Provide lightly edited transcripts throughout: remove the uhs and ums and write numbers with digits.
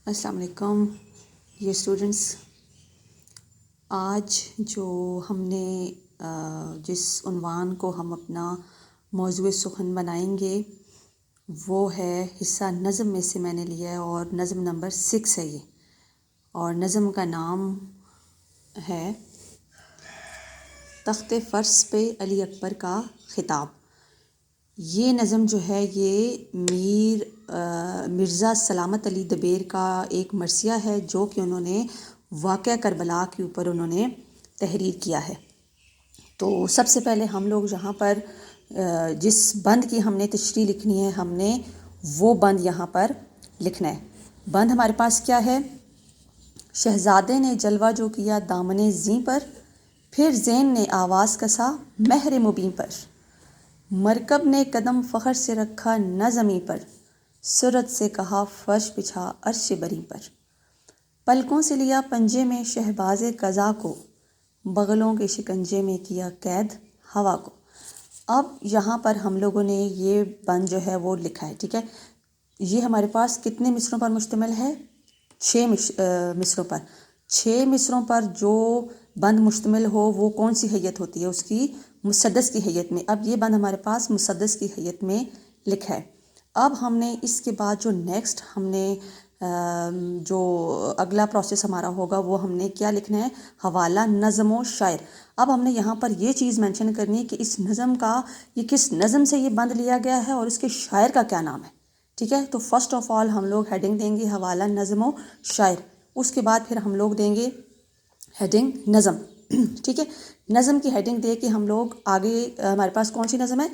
السلام علیکم یہ اسٹوڈنٹس، آج جو ہم نے جس عنوان کو ہم اپنا موضوع سخن بنائیں گے وہ ہے حصہ نظم میں سے میں نے لیا ہے، اور نظم نمبر 6 ہے یہ، اور نظم کا نام ہے تخت فرش پہ علی اکبر کا خطاب۔ یہ نظم جو ہے یہ مرزا سلامت علی دبیر کا ایک مرثیہ ہے جو کہ انہوں نے واقعہ کربلا کے اوپر انہوں نے تحریر کیا ہے۔ تو سب سے پہلے ہم لوگ یہاں پر جس بند کی ہم نے تشریح لکھنی ہے، ہم نے وہ بند یہاں پر لکھنا ہے۔ بند ہمارے پاس کیا ہے؟ شہزادے نے جلوہ جو کیا دامن زیں پر، پھر زین نے آواز کسا مہر مبیں پر، مرکب نے قدم فخر سے رکھا نہ زمیں پر، سرت سے کہا فرش بچھا عرش بری پر، پلکوں سے لیا پنجے میں شہباز قضا کو، بغلوں کے شکنجے میں کیا قید ہوا کو۔ اب یہاں پر ہم لوگوں نے یہ بند جو ہے وہ لکھا ہے، ٹھیک ہے۔ یہ ہمارے پاس کتنے مصروں پر مشتمل ہے؟ 6 مصروں پر۔ 6 مصروں پر جو بند مشتمل ہو وہ کون سی حیت ہوتی ہے؟ اس کی مسدس کی حیت میں۔ اب یہ بند ہمارے پاس مسدس کی حیت میں لکھا ہے۔ اب ہم نے اس کے بعد جو نیکسٹ ہم نے جو اگلا پروسیس ہمارا ہوگا وہ ہم نے کیا لکھنا ہے؟ حوالہ نظم و شاعر۔ اب ہم نے یہاں پر یہ چیز مینشن کرنی ہے کہ اس نظم کا، یہ کس نظم سے یہ بند لیا گیا ہے اور اس کے شاعر کا کیا نام ہے، ٹھیک ہے۔ تو فرسٹ آف آل ہم لوگ ہیڈنگ دیں گے حوالہ نظم و شاعر، اس کے بعد پھر ہم لوگ دیں گے ہیڈنگ نظم، ٹھیک ہے۔ نظم کی ہیڈنگ دے کے ہم لوگ آگے ہمارے پاس کون سی نظم ہے؟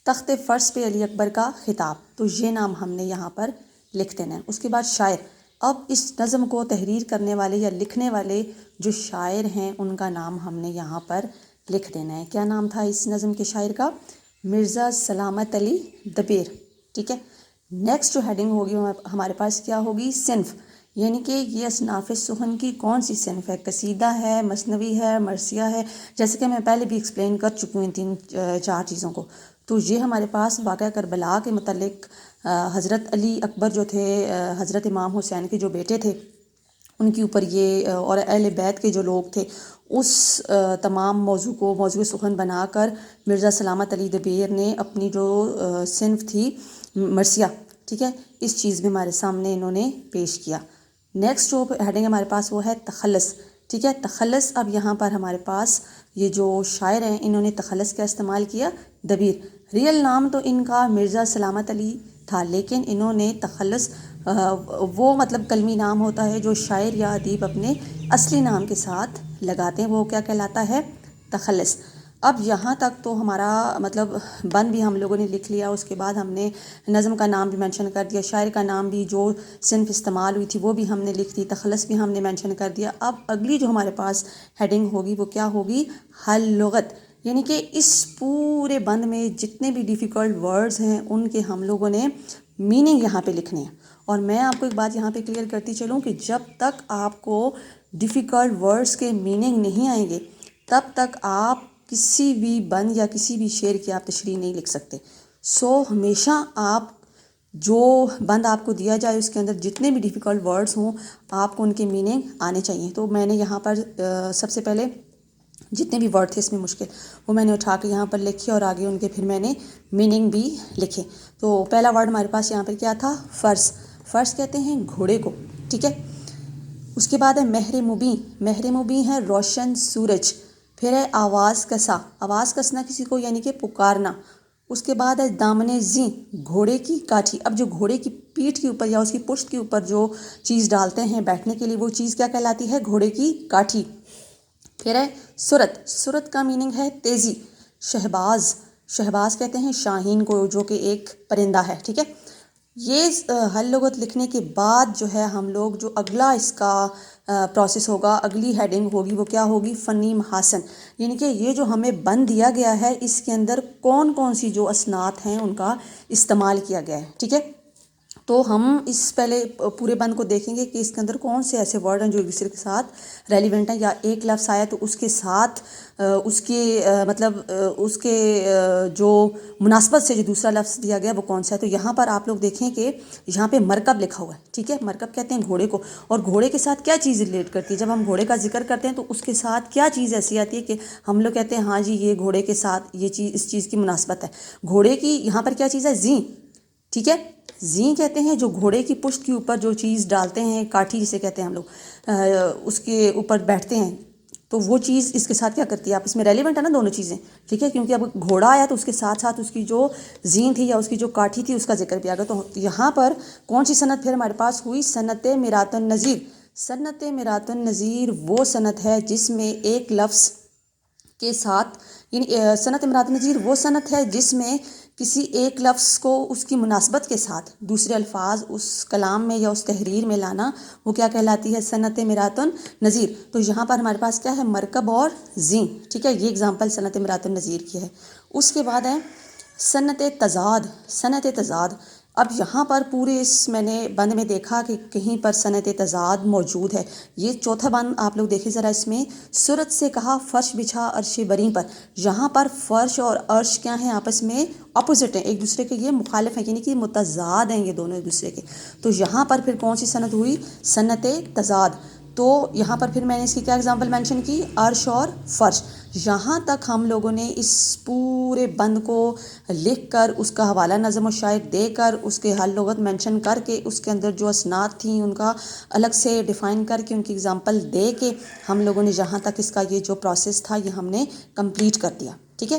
تخت فرش پہ علی اکبر کا خطاب، تو یہ نام ہم نے یہاں پر لکھ دینا ہے۔ اس کے بعد شاعر، اب اس نظم کو تحریر کرنے والے یا لکھنے والے جو شاعر ہیں ان کا نام ہم نے یہاں پر لکھ دینا ہے۔ کیا نام تھا اس نظم کے شاعر کا؟ مرزا سلامت علی دبیر، ٹھیک ہے۔ نیکسٹ جو ہیڈنگ ہوگی ہمارے پاس کیا ہوگی؟ صنف، یعنی کہ یہ اصناف سخن کی کون سی صنف ہے؟ قصیدہ ہے، مثنوی ہے، مرثیہ ہے، جیسے کہ میں پہلے بھی ایکسپلین کر چکی ہوں ان 3-4 چیزوں کو۔ تو یہ ہمارے پاس واقعہ کربلا کے متعلق حضرت علی اکبر جو تھے، حضرت امام حسین کے جو بیٹے تھے، ان کے اوپر یہ اور اہل بیت کے جو لوگ تھے، اس تمام موضوع کو موضوع سخن بنا کر مرزا سلامت علی دبیر نے اپنی جو صنف تھی مرثیہ، ٹھیک ہے، اس چیز میں ہمارے سامنے انہوں نے پیش کیا۔ نیکسٹ جو ہیڈنگ ہمارے پاس وہ ہے تخلص، ٹھیک ہے۔ تخلص، اب یہاں پر ہمارے پاس یہ جو شاعر ہیں انہوں نے تخلص کا استعمال کیا، دبیر۔ ریئل نام تو ان کا مرزا سلامت علی تھا، لیکن انہوں نے تخلص وہ مطلب کلمی نام ہوتا ہے جو شاعر یا ادیب اپنے اصلی نام کے ساتھ لگاتے ہیں، وہ کیا کہلاتا ہے؟ تخلص۔ اب یہاں تک تو ہمارا مطلب بند بھی ہم لوگوں نے لکھ لیا، اس کے بعد ہم نے نظم کا نام بھی مینشن کر دیا، شاعر کا نام بھی، جو صنف استعمال ہوئی تھی وہ بھی ہم نے لکھ دی، تخلص بھی ہم نے مینشن کر دیا۔ اب اگلی جو ہمارے پاس ہیڈنگ ہوگی وہ کیا ہوگی؟ حل لغت، یعنی کہ اس پورے بند میں جتنے بھی ڈیفیکلٹ ورڈز ہیں ان کے ہم لوگوں نے میننگ یہاں پہ لکھنے ہیں۔ اور میں آپ کو ایک بات یہاں پہ کلیئر کرتی چلوں کہ جب تک آپ کو ڈیفیکلٹ ورڈز کے میننگ نہیں آئیں گے تب تک آپ کسی بھی بند یا کسی بھی شعر کی آپ تشریح نہیں لکھ سکتے۔ سو ہمیشہ آپ جو بند آپ کو دیا جائے اس کے اندر جتنے بھی ڈیفیکلٹ ورڈز ہوں آپ کو ان کے میننگ آنے چاہیے۔ تو میں نے یہاں پر سب سے پہلے جتنے بھی ورڈ تھے اس میں مشکل، وہ میں نے اٹھا کے یہاں پر لکھے اور آگے ان کے پھر میں نے میننگ بھی لکھے۔ تو پہلا ورڈ ہمارے پاس یہاں پر کیا تھا؟ فرس، فرس کہتے ہیں گھوڑے کو، ٹھیک ہے۔ اس کے بعد ہے مہر مبیں، مہر مبیں ہے روشن سورج، پھر ہے آواز کسا، آواز کسنا کسی کو یعنی کہ پکارنا۔ اس کے بعد ہے دامن زیں، گھوڑے کی کاٹھی۔ اب جو گھوڑے کی پیٹھ کے اوپر یا اس کی پشت کے اوپر جو چیز ڈالتے ہیں بیٹھنے کے لیے وہ چیز کیا کہلاتی ہے؟ گھوڑے کی کاٹھی۔ پھر ہے سرت، سرت کا میننگ ہے تیزی۔ شہباز، شہباز کہتے ہیں شاہین کو جو کہ ایک پرندہ ہے، ٹھیک ہے۔ یہ حل لغت لکھنے کے بعد جو ہے ہم لوگ جو اگلا اس کا پروسیس ہوگا، اگلی ہیڈنگ ہوگی وہ کیا ہوگی؟ فنی محاسن، یعنی کہ یہ جو ہمیں بند دیا گیا ہے اس کے اندر کون کون سی جو اصناعت ہیں ان کا استعمال کیا گیا ہے، ٹھیک ہے۔ تو ہم اس پہلے پورے بند کو دیکھیں گے کہ اس کے اندر کون سے ایسے ورڈ ہیں جو ایک دوسرے کے ساتھ ریلیونٹ ہیں، یا ایک لفظ آیا تو اس کے ساتھ اس کے مطلب اس کے جو مناسبت سے جو دوسرا لفظ دیا گیا وہ کون سا ہے۔ تو یہاں پر آپ لوگ دیکھیں کہ یہاں پہ مرکب لکھا ہوا ہے، ٹھیک ہے، مرکب کہتے ہیں گھوڑے کو، اور گھوڑے کے ساتھ کیا چیز ریلیٹ کرتی ہے؟ جب ہم گھوڑے کا ذکر کرتے ہیں تو اس کے ساتھ کیا چیز ایسی آتی ہے کہ ہم لوگ کہتے ہیں ہاں جی یہ گھوڑے کے ساتھ یہ چیز، اس چیز کی مناسبت ہے۔ گھوڑے کی یہاں پر کیا چیز ہے؟ زیں، ٹھیک ہے، زیں کہتے ہیں جو گھوڑے کی پشت کے اوپر جو چیز ڈالتے ہیں، کاٹھی جسے کہتے ہیں ہم لوگ، اس کے اوپر بیٹھتے ہیں، تو وہ چیز اس کے ساتھ کیا کرتی ہے؟ آپس میں ریلیونٹ ہے نا دونوں چیزیں، ٹھیک ہے، کیونکہ اب گھوڑا آیا تو اس کے ساتھ ساتھ اس کی جو زین تھی یا اس کی جو کاٹھی تھی اس کا ذکر بھی آ گیا۔ تو یہاں پر کون سی صنعت پھر ہمارے پاس ہوئی؟ صنعت میرات النظیر۔ صنعت میرات النظیر وہ صنعت ہے جس میں ایک لفظ کے ساتھ، یعنی صنعت میرات النظیر وہ صنعت ہے جس میں کسی ایک لفظ کو اس کی مناسبت کے ساتھ دوسرے الفاظ اس کلام میں یا اس تحریر میں لانا، وہ کیا کہلاتی ہے؟ صنعت میرات النظیر۔ تو یہاں پر ہمارے پاس کیا ہے؟ مرکب اور زیں، ٹھیک ہے، یہ اگزامپل صنعت میرات النظیر کی ہے۔ اس کے بعد ہے صنعت تضاد۔ صنعت تضاد، اب یہاں پر پورے اس میں نے بند میں دیکھا کہ کہیں پر صنعت تضاد موجود ہے۔ یہ چوتھا بند آپ لوگ دیکھیں ذرا، اس میں سورت سے کہا فرش بچھا عرش بریں پر۔ یہاں پر فرش اور عرش کیا ہیں؟ آپس میں اپوزٹ ہیں، ایک دوسرے کے یہ مخالف ہیں، یعنی کہ متضاد ہیں یہ دونوں ایک دوسرے کے۔ تو یہاں پر پھر کون سی صنعت ہوئی؟ صنعت تضاد۔ تو یہاں پر پھر میں نے اس کی کیا اگزامپل مینشن کی؟ عرش اور فرش۔ یہاں تک ہم لوگوں نے اس پورے بند کو لکھ کر، اس کا حوالہ نظم و شائع دے کر، اس کے حل لغت مینشن کر کے، اس کے اندر جو اسناد تھیں ان کا الگ سے ڈیفائن کر کے، ان کی اگزامپل دے کے، ہم لوگوں نے جہاں تک اس کا یہ جو پروسیس تھا یہ ہم نے کمپلیٹ کر دیا، ٹھیک ہے۔